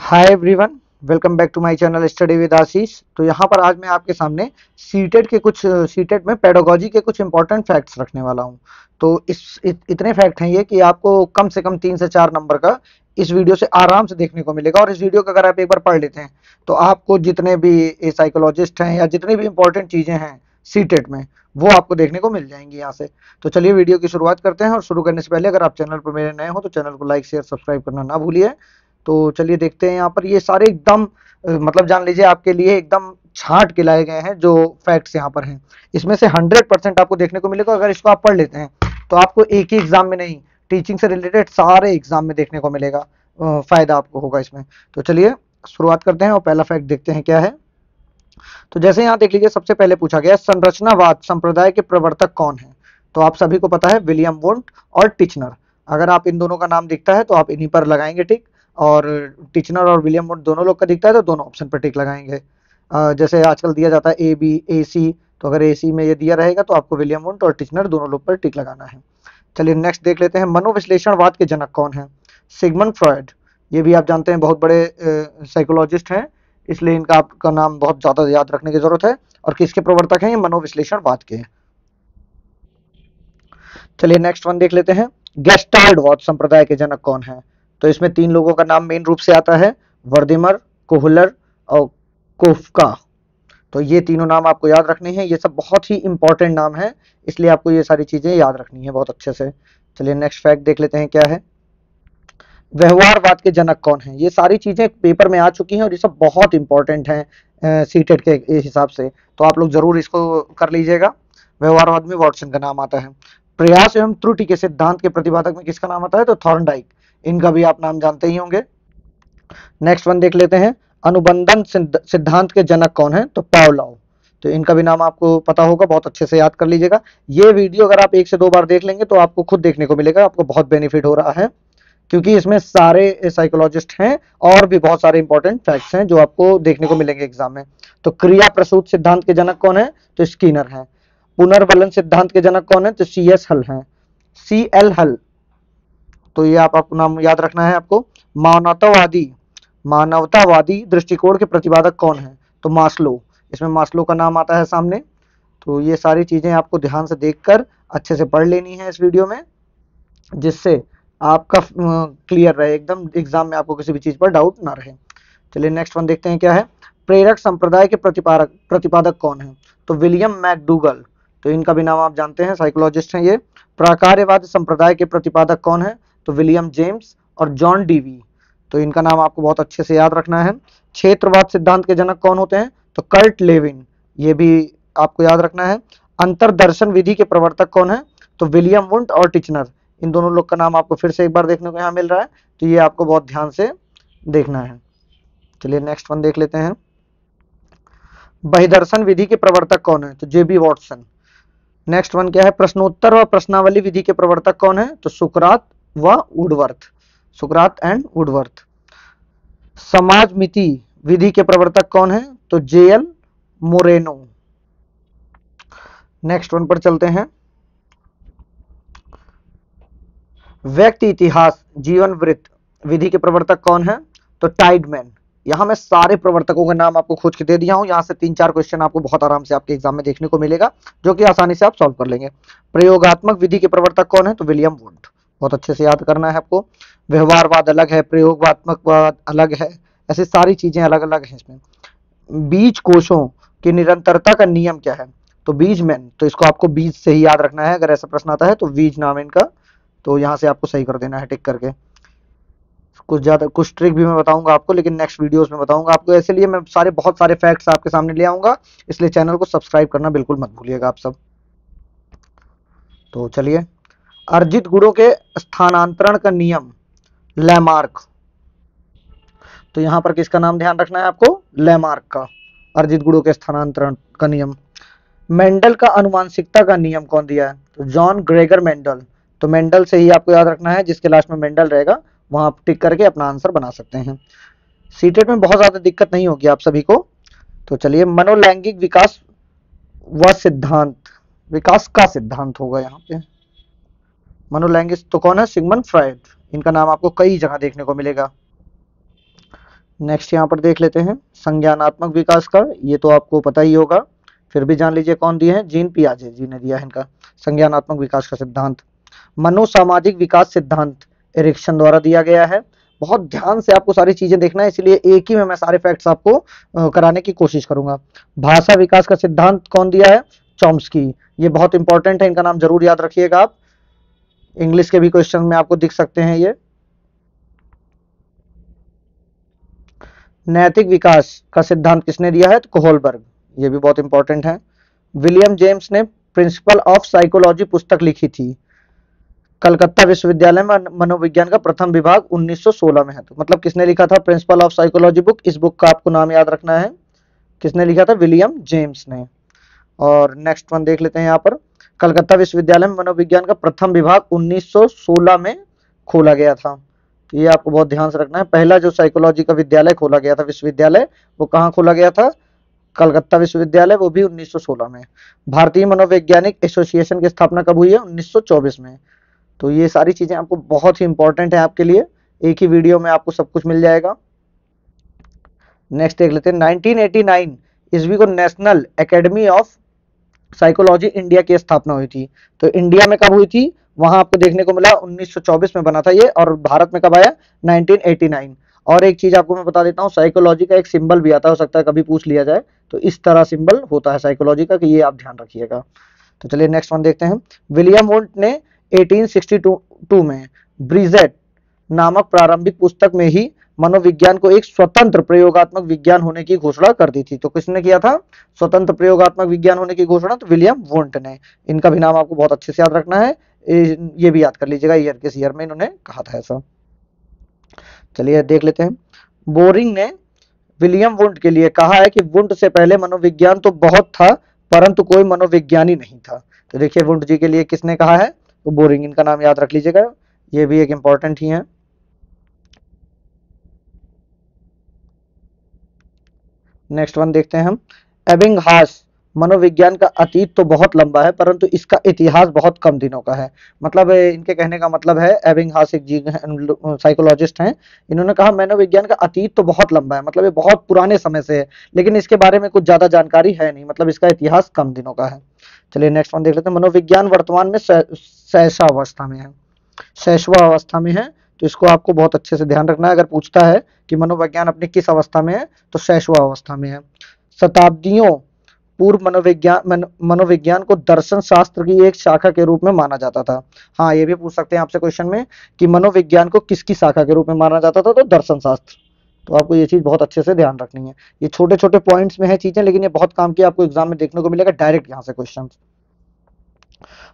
Hi everyone, welcome back to my channel study with Ashish. तो यहाँ पर आज मैं आपके सामने सीटेट में पेडागोजी के कुछ इंपॉर्टेंट फैक्ट्स रखने वाला हूँ। तो इतने फैक्ट हैं ये कि आपको कम से कम 3 से 4 नंबर का इस वीडियो से आराम से देखने को मिलेगा। और इस वीडियो को अगर आप एक बार पढ़ लेते हैं तो आपको जितने भी साइकोलॉजिस्ट हैं या जितनी भी इंपॉर्टेंट चीज़ें हैं सीटेट में, वो आपको देखने को मिल जाएंगी यहाँ से। तो चलिए वीडियो की शुरुआत करते हैं। और शुरू करने से पहले अगर आप चैनल पर मेरे नए हो तो चैनल को लाइक शेयर सब्सक्राइब करना ना भूलिए। तो चलिए देखते हैं यहाँ पर ये सारे एकदम मतलब जान लीजिए आपके लिए एकदम छांट के लाए गए हैं जो फैक्ट्स यहाँ पर हैं। इसमें से 100% आपको देखने को मिलेगा। अगर इसको आप पढ़ लेते हैं तो आपको एक ही एग्जाम में नहीं, टीचिंग से रिलेटेड सारे एग्जाम में देखने को मिलेगा। फायदा आपको होगा इसमें। तो चलिए शुरुआत करते हैं और पहला फैक्ट देखते हैं क्या है। तो जैसे यहाँ देख लीजिए, सबसे पहले पूछा गया संरचनावाद संप्रदाय के प्रवर्तक कौन है। तो आप सभी को पता है विलियम वुंट और टिचनर। अगर आप इन दोनों का नाम दिखता है तो आप इन्हीं पर लगाएंगे टिक, और टिचनर और विलियम वुंट दोनों लोग का दिखता है तो दोनों ऑप्शन पर टिक लगाएंगे। जैसे आजकल दिया जाता है ए बी ए सी, तो अगर ए सी में ये दिया रहेगा तो आपको विलियम वुंट और टिचनर दोनों लोग पर टिक लगाना है। चलिए नेक्स्ट देख लेते हैं, मनोविश्लेषणवाद के जनक कौन है। Sigmund Freud. ये भी आप जानते हैं बहुत बड़े साइकोलॉजिस्ट हैं, इसलिए इनका आपका नाम बहुत ज्यादा याद रखने की जरूरत है। और किसके प्रवर्तक हैं ये, मनोविश्लेषणवाद के। चलिए नेक्स्ट वन देख लेते हैं, गेस्टाल्टवाद संप्रदाय के जनक कौन है। तो इसमें 3 लोगों का नाम मेन रूप से आता है, वर्दिमर, कोहलर और कोफका। तो ये तीनों नाम आपको याद रखने हैं। ये सब बहुत ही इंपॉर्टेंट नाम है, इसलिए आपको ये सारी चीजें याद रखनी है बहुत अच्छे से। चलिए नेक्स्ट फैक्ट देख लेते हैं क्या है, व्यवहारवाद के जनक कौन है। ये सारी चीजें पेपर में आ चुकी हैं और ये सब बहुत इंपॉर्टेंट हैं सीटेट के हिसाब से, तो आप लोग जरूर इसको कर लीजिएगा। व्यवहारवाद में वॉटसन का नाम आता है। प्रयास एवं त्रुटि के सिद्धांत के प्रतिपादक में किसका नाम आता है, तो थॉर्नडाइक। इनका भी आप नाम जानते ही होंगे। नेक्स्ट वन देख लेते हैं, अनुबंधन सिद्धांत के जनक कौन है, तो पावलोव। तो इनका भी नाम आपको पता होगा, बहुत अच्छे से याद कर लीजिएगा। ये वीडियो अगर आप 1 से 2 बार देख लेंगे तो आपको खुद देखने को मिलेगा, आपको बहुत बेनिफिट हो रहा है, क्योंकि इसमें सारे साइकोलॉजिस्ट हैं और भी बहुत सारे इंपॉर्टेंट फैक्ट्स हैं जो आपको देखने को मिलेंगे एग्जाम में। तो क्रिया प्रसूत सिद्धांत के जनक कौन है, तो स्किनर हैं। पुनर्बलन सिद्धांत के जनक कौन है, तो CS हल हैं, CL हल। तो ये आपको नाम याद रखना है आपको। मानवतावादी दृष्टिकोण के प्रतिपादक कौन है, तो मास्लो। इसमें मास्लो का नाम आता है सामने। तो ये सारी चीजें आपको ध्यान से देखकर अच्छे से पढ़ लेनी है इस वीडियो में, जिससे आपका क्लियर रहे एकदम, एग्जाम में आपको किसी भी चीज पर डाउट ना रहे। चलिए नेक्स्ट वन देखते हैं क्या है, प्रेरक संप्रदाय के प्रतिपादक कौन है, तो विलियम मैकडूगल। तो इनका भी नाम आप जानते हैं, साइकोलॉजिस्ट हैं ये। प्राकार्यवाद संप्रदाय के प्रतिपादक कौन है, तो विलियम जेम्स और जॉन डीवी। तो इनका नाम आपको बहुत अच्छे से याद रखना है। क्षेत्रवाद सिद्धांत के जनक कौन होते हैं, तो कर्ट लेविन। ये भी आपको याद रखना है। अंतरदर्शन विधि के प्रवर्तक कौन है, तो विलियम वुंट और टिचनर। इन दोनों लोग का नाम आपको फिर से एक बार देखने को यहाँ मिल रहा है, तो ये आपको बहुत ध्यान से देखना है। चलिए नेक्स्ट वन देख लेते हैं, बहिदर्शन विधि के प्रवर्तक कौन है, तो JB वॉटसन। नेक्स्ट वन क्या है, प्रश्नोत्तर व प्रश्नावली विधि के प्रवर्तक कौन है, तो सुकरात व वुडवर्थ, सुकरात एंड वुडवर्थ। समाज मिति विधि के प्रवर्तक कौन है, तो JL मोरेनो। नेक्स्ट वन पर चलते हैं, व्यक्ति इतिहास जीवन वृत्त विधि के प्रवर्तक कौन है, तो टाइडमैन। यहां मैं सारे प्रवर्तकों का नाम आपको खोज के दे दिया हूं। यहां से 3-4 क्वेश्चन आपको बहुत आराम से आपके एग्जाम में देखने को मिलेगा, जो कि आसानी से आप सॉल्व कर लेंगे। प्रयोगात्मक विधि के प्रवर्तक कौन है, तो विलियम वुंट। बहुत अच्छे से याद करना है आपको। व्यवहारवाद अलग है, प्रयोगात्मकवाद अलग है, ऐसी सारी चीजें अलग अलग है इसमें। बीज कोशों की निरंतरता का नियम क्या है, तो बीजमैन। तो इसको आपको बीज से ही याद रखना है, अगर ऐसा प्रश्न आता है तो बीज नाम है इनका। तो यहाँ से आपको सही कर देना है टिक करके। कुछ ट्रिक भी मैं बताऊंगा आपको, लेकिन नेक्स्ट वीडियोस में बताऊंगा आपको। इसलिए मैं बहुत सारे फैक्ट्स आपके सामने ले आऊंगा, इसलिए चैनल को सब्सक्राइब करना बिल्कुल मत भूलिएगा आप सब। तो चलिए, अर्जित गुणों के स्थानांतरण का नियम, लैमार्क। तो यहाँ पर किसका नाम ध्यान रखना है आपको, लैमार्क का, अर्जित गुणों के स्थानांतरण का नियम। मेंडल का अनुवांशिकता का नियम कौन दिया है, तो जॉन ग्रेगर मेंडल। तो मेंडल से ही आपको याद रखना है, जिसके लास्ट में मेंडल रहेगा वहां आप टिक करके अपना आंसर बना सकते हैं। सीटेट में बहुत ज्यादा दिक्कत नहीं होगी आप सभी को। तो चलिए, मनोलैंगिक विकास व सिद्धांत, विकास का सिद्धांत होगा यहाँ पे। मनोलैंगिक तो कौन है, सिगमंड फ्रायड। इनका नाम आपको कई जगह देखने को मिलेगा। नेक्स्ट यहाँ पर देख लेते हैं संज्ञानात्मक विकास का, ये तो आपको पता ही होगा, फिर भी जान लीजिए कौन दिए हैं, जीन पियाजे जी ने दिया है इनका संज्ञानात्मक विकास का सिद्धांत। मनोसामाजिक विकास सिद्धांत एरिक्सन द्वारा दिया गया है। बहुत ध्यान से आपको सारी चीजें देखना है, इसलिए एक ही में मैं सारे फैक्ट्स आपको कराने की कोशिश करूंगा। भाषा विकास का सिद्धांत कौन दिया है, चॉम्स्की। ये बहुत इंपॉर्टेंट है, इनका नाम जरूर याद रखिएगा आप, इंग्लिश के भी क्वेश्चन में आपको दिख सकते हैं ये। नैतिक विकास का सिद्धांत किसने दिया है, तो कोहलबर्ग, ये भी बहुत इंपॉर्टेंट है। विलियम जेम्स ने प्रिंसिपल ऑफ साइकोलॉजी पुस्तक लिखी थी। कलकत्ता विश्वविद्यालय में मनोविज्ञान का प्रथम विभाग 1916 में है। तो मतलब किसने लिखा था प्रिंसिपल ऑफ साइकोलॉजी बुक, इस बुक का आपको नाम याद रखना है, किसने लिखा था, विलियम जेम्स ने। और नेक्स्ट वन देख लेते हैं यहाँ पर, कलकत्ता विश्वविद्यालय में मनोविज्ञान का प्रथम विभाग 1916 में खोला गया था। तो ये आपको बहुत ध्यान से रखना है, पहला जो साइकोलॉजी का विद्यालय खोला गया था, विश्वविद्यालय, वो कहाँ खोला गया था, कलकत्ता विश्वविद्यालय, वो भी 1916 में। भारतीय मनोवैज्ञानिक एसोसिएशन की स्थापना कब हुई है, 1924 में। तो ये सारी चीजें आपको बहुत ही इंपॉर्टेंट है आपके लिए, एक ही वीडियो में आपको सब कुछ मिल जाएगा। नेक्स्ट देख लेते हैं, 1989 ईस्वी को national academy of psychology India की स्थापना हुई थी। तो इंडिया में कब हुई थी, वहां आपको देखने को मिला 1924 में बना था ये, और भारत में कब आया, 1989। और एक चीज आपको मैं बता देता हूँ, साइकोलॉजी का एक सिंबल भी आता है, हो सकता है कभी पूछ लिया जाए, तो इस तरह सिंबल होता है साइकोलॉजी का, कि ये आप ध्यान रखिएगा। तो चलिए नेक्स्ट वन देखते हैं, विलियम वुंट ने 1862 में ब्रीजेट नामक प्रारंभिक पुस्तक में ही मनोविज्ञान को एक स्वतंत्र प्रयोगात्मक विज्ञान होने की घोषणा कर दी थी। तो किसने किया था स्वतंत्र प्रयोगात्मक विज्ञान होने की घोषणा, तो विलियम वुंट ने। इनका भी नाम आपको बहुत अच्छे से याद रखना है, ये भी याद कर लीजिएगा, ईयर किस ईयर में इन्होंने कहा था ऐसा। चलिए देख लेते हैं, बोरिंग ने विलियम वुंट के लिए कहा है कि वुंट से पहले मनोविज्ञान तो बहुत था, परंतु कोई मनोविज्ञानी नहीं था। तो देखिए वुंट जी के लिए किसने कहा है, तो बोरिंग, इनका नाम याद रख लीजिएगा, ये भी एक इंपॉर्टेंट ही है। नेक्स्ट वन देखते हैं हम, एबिंगहास, मनोविज्ञान का अतीत तो बहुत लंबा है, परंतु इसका इतिहास बहुत कम दिनों का है। मतलब इनके कहने का मतलब है, एबिंगहास एक जी साइकोलॉजिस्ट हैं, इन्होंने कहा मनोविज्ञान का अतीत तो बहुत लंबा है, मतलब ये बहुत पुराने समय से है, लेकिन इसके बारे में कुछ ज्यादा जानकारी है नहीं, मतलब इसका इतिहास कम दिनों का है। चलिए नेक्स्ट वन देख लेते हैं, मनोविज्ञान वर्तमान में शैशवावस्था में है, शैशवावस्था में है। तो इसको आपको बहुत अच्छे से ध्यान रखना है, अगर पूछता है कि मनोविज्ञान अपनी किस अवस्था में है, तो शैशवावस्था में है। शताब्दियों पूर्व मनोविज्ञान को दर्शन शास्त्र की एक शाखा के रूप में माना जाता था। हाँ, ये भी पूछ सकते हैं आपसे क्वेश्चन में कि मनोविज्ञान को किसकी शाखा के रूप में माना जाता था, तो दर्शन शास्त्र। तो आपको ये चीज बहुत अच्छे से ध्यान रखनी है, ये छोटे छोटे पॉइंट्स में है चीजें, लेकिन ये बहुत काम की आपको एग्जाम में देखने को मिलेगा डायरेक्ट यहाँ से क्वेश्चन।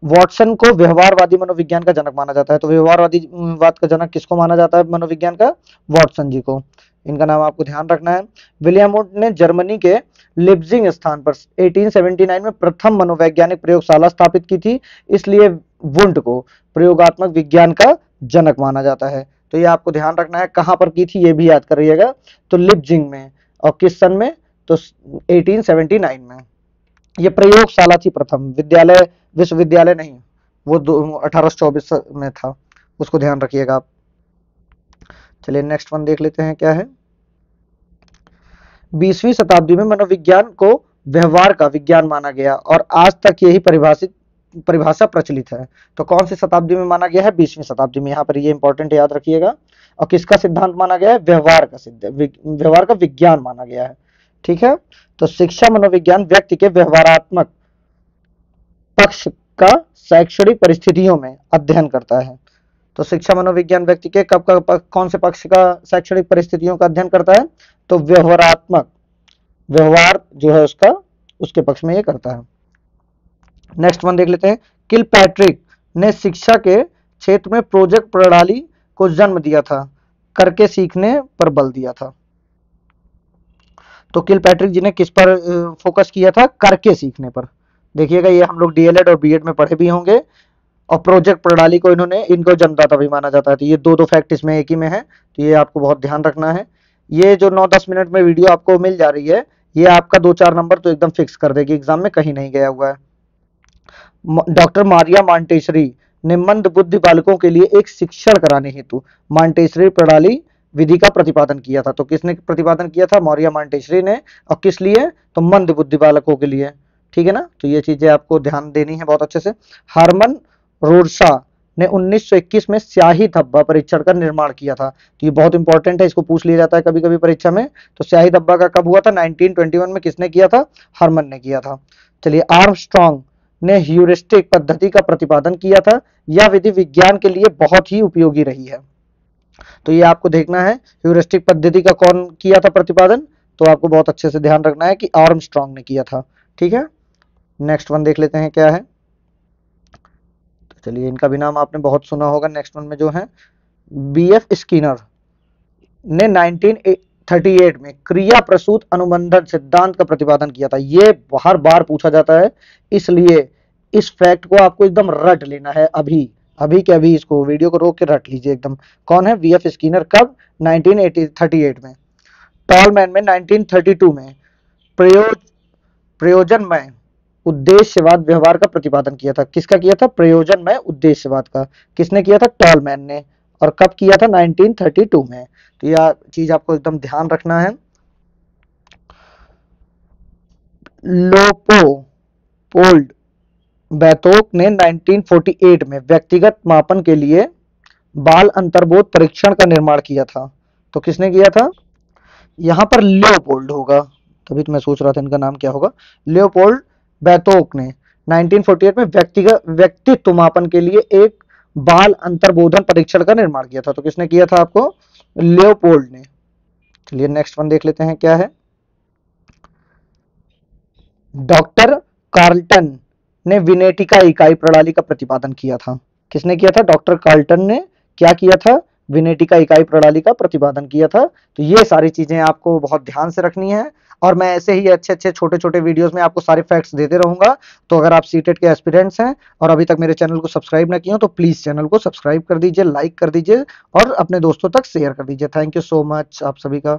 वॉटसन को व्यवहारवादी मनोविज्ञान का जनक माना जाता है। तो व्यवहारवादी वाद का जनक किसको माना जाता है मनोविज्ञान का, वॉटसन जी को। इनका नाम आपको ध्यान रखना है। विलियम वुंट ने जर्मनी के लिप्जिंग स्थान पर 1879 में प्रथम मनोवैज्ञानिक प्रयोगशाला स्थापित की थी, इसलिए वुंट को प्रयोगात्मक विज्ञान का जनक माना जाता है। तो ये आपको ध्यान रखना है, कहां पर की थी ये भी याद करिएगा, तो लिप्जिंग में, और किस सन में, तो 1879 में। ये प्रयोगशाला थी प्रथम, विद्यालय विश्वविद्यालय नहीं, वो 1824 में था, उसको ध्यान रखिएगा आप। चलिए नेक्स्ट वन देख लेते हैं क्या है, 20वीं शताब्दी में मनोविज्ञान को व्यवहार का विज्ञान माना गया, और आज तक यही परिभाषा प्रचलित है। तो कौन सी शताब्दी में माना गया है, 20वीं शताब्दी में, यहाँ पर ये इंपॉर्टेंट याद रखिएगा। और किसका सिद्धांत माना गया है, व्यवहार का विज्ञान माना गया है। ठीक है, तो शिक्षा मनोविज्ञान व्यक्ति के व्यवहारात्मक पक्ष का शैक्षणिक परिस्थितियों में अध्ययन करता है। तो शिक्षा मनोविज्ञान व्यक्ति के कौन से पक्ष का शैक्षणिक परिस्थितियों का अध्ययन करता है, तो व्यवहारात्मक, व्यवहार जो है उसका, उसके पक्ष में ये करता है। नेक्स्ट वन देख लेते हैं, किलपैट्रिक ने शिक्षा के क्षेत्र में प्रोजेक्ट प्रणाली को जन्म दिया था, करके सीखने पर बल दिया था। तो किलपैट्रिक जी ने किस पर फोकस किया था, करके सीखने पर। देखिएगा ये हम लोग डीएलएड और बीएड में पढ़े भी होंगे। और प्रोजेक्ट प्रणाली को इनको जन्मदाता भी माना जाता है। तो ये दो फैक्ट इसमें एक ही में है, तो ये आपको बहुत ध्यान रखना है। ये जो 9-10 मिनट में वीडियो आपको मिल जा रही है, ये आपका 2-4 नंबर तो एकदम फिक्स कर देगी, एग्जाम में कहीं नहीं गया हुआ है। डॉक्टर मारिया मॉन्टेसरी ने मंद बुद्धि बालकों के लिए एक शिक्षण कराने हेतु मॉन्टेसरी प्रणाली विधि का प्रतिपादन किया था। तो किसने प्रतिपादन किया था? मौर्य मॉन्टेसरी ने। और किस लिए? तो मंद बुद्धि बालकों के लिए। ठीक है ना, तो ये चीजें आपको ध्यान देनी है बहुत अच्छे से। हरमन रोरशा ने 1921 में स्याही धब्बा परीक्षण का निर्माण किया था। तो ये बहुत इंपॉर्टेंट है, इसको पूछ लिया जाता है कभी कभी परीक्षा में। तो स्याही धब्बा का कब हुआ था? 1921 में। किसने किया था? हरमन ने किया था। चलिए, आर्मस्ट्रॉन्ग ने ह्यूरिस्टिक पद्धति का प्रतिपादन किया था। यह विधि विज्ञान के लिए बहुत ही उपयोगी रही है। तो ये आपको देखना है, ह्यूरिस्टिक पद्धति का कौन किया था प्रतिपादन? तो आपको बहुत अच्छे से ध्यान रखना है कि आर्मस्ट्रॉन्ग ने किया था। ठीक है, नेक्स्ट वन देख लेते हैं क्या है। तो चलिए, इनका भी नाम आपने बहुत सुना होगा। नेक्स्ट वन में जो है, बीएफ स्किनर ने 1938 में क्रिया प्रसूत अनुबंधन सिद्धांत का प्रतिपादन किया था। ये हर बार पूछा जाता है, इसलिए इस फैक्ट को आपको एकदम रट लेना है। अभी अभी के अभी इसको वीडियो को रोक के रट लीजिए एकदम। कौन है? BF Skinner. कब? 1938 में। टॉलमैन में 1932 में। प्रयोज प्रयोजनमय उद्देश्यवाद व्यवहार का प्रतिपादन किया था। किसका किया था? प्रयोजनमय उद्देश्यवाद का। किसने किया था? टॉलमैन ने। और कब किया था? 1932 में। तो यह चीज आपको एकदम ध्यान रखना है। लोपोल्ड बैतोक ने 1948 में व्यक्तिगत मापन के लिए बाल अंतर्बोध परीक्षण का निर्माण किया था। तो किसने किया था? यहाँ पर लियोपोल्ड होगा, तभी तो मैं सोच रहा था इनका नाम क्या होगा। लियोपोल्ड बैतोक ने 1948 में व्यक्तित्व मापन के लिए एक बाल अंतर्बोधन परीक्षण का निर्माण किया था। तो किसने किया था? आपको लियोपोल्ड ने। चलिए, नेक्स्ट वन देख लेते हैं क्या है। डॉक्टर कार्ल्टन ने विनेटिका इकाई प्रणाली का प्रतिपादन किया था। किसने किया था? डॉक्टर कार्ल्टन ने क्या किया था? विनेटिका इकाई प्रणाली का प्रतिपादन किया था। तो ये सारी चीजें आपको बहुत ध्यान से रखनी है, और मैं ऐसे ही अच्छे अच्छे छोटे छोटे वीडियोस में आपको सारे फैक्ट्स देते रहूंगा। तो अगर आप सीटेट के एस्पिरेंट्स हैं और अभी तक मेरे चैनल को सब्सक्राइब ना किए हो, तो प्लीज चैनल को सब्सक्राइब कर दीजिए, लाइक कर दीजिए और अपने दोस्तों तक शेयर कर दीजिए। थैंक यू सो मच आप सभी का।